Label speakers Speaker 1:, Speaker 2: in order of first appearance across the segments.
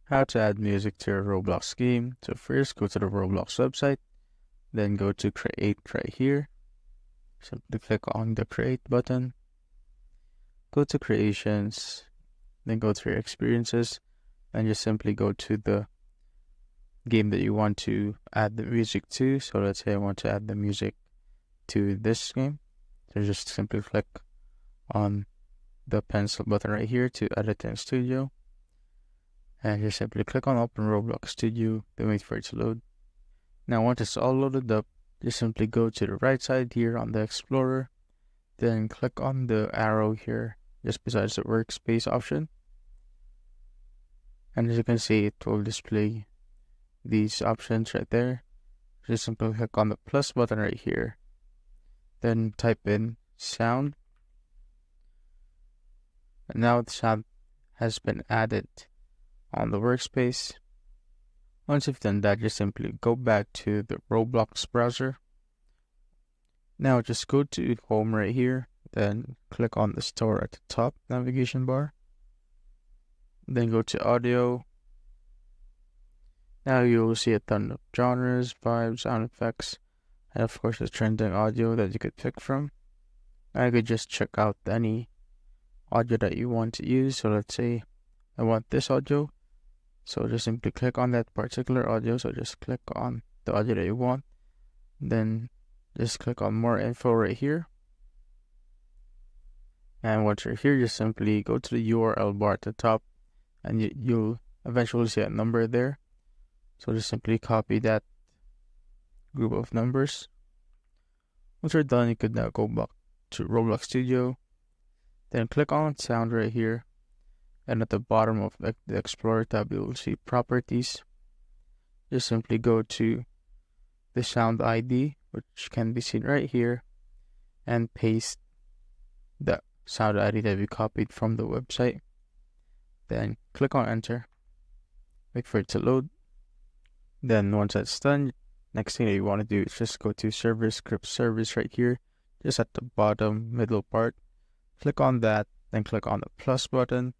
Speaker 1: How to add music to your Roblox game. So first go to the Roblox website, then go to create right here. Simply click on the create button. Go to creations, then go to your experiences, and just simply go to the game that you want to add the music to. So let's say I want to add the music to this game. So just simply click on the pencil button right here to edit in Studio. And just simply click on Open Roblox Studio, then wait for it to load. Now once it's all loaded up, just simply go to the right side here on the Explorer, then click on the arrow here just besides the workspace option. And as you can see, it will display these options right there. Just simply click on the plus button right here, then type in sound. And now the sound has been added on the workspace. Once you've done that, just simply go back to the Roblox browser. Now just go to home right here, then click on the store at the top navigation bar. Then go to audio. Now you will see a ton of genres, vibes, sound effects, and of course the trending audio that you could pick from. Now you could just check out any audio that you want to use. So let's say I want this audio. So just simply click on that particular audio. So just click on the audio that you want. Then just click on more info right here. And once you're here, just simply go to the URL bar at the top, and you'll eventually see a number there. So just simply copy that group of numbers. Once you're done, you could now go back to Roblox Studio. Then click on sound right here. And at the bottom of the Explorer tab, you will see properties. Just simply go to the sound ID, which can be seen right here, and paste the sound ID that we copied from the website. Then click on enter. Wait for it to load. Then once that's done, next thing that you want to do is just go to server script service right here, just at the bottom middle part. Click on that, then click on the plus button.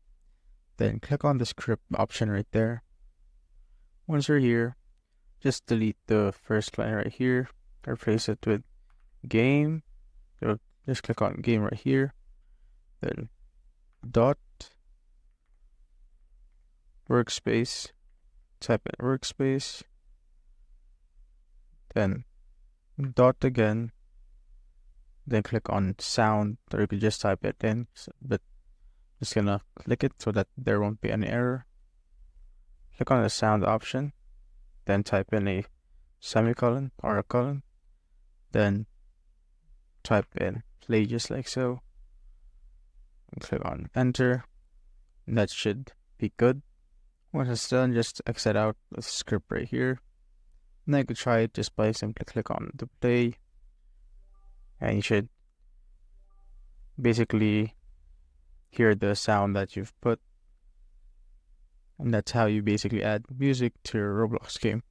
Speaker 1: Then click on the script option right there. Once you're here, just delete the first line right here, replace it with game. So just click on game right here, then dot workspace, type in workspace, then dot again, then click on sound, or you could just type it in, but just gonna click it so that there won't be any error. Click on the sound option, then type in a semicolon or a colon, then type in play just like so, and click on enter, and that should be good. Once it's done, just exit out the script right here. Now you could try it just by simply click on the play, and you should basically hear the sound that you've put. And that's how you basically add music to your Roblox game.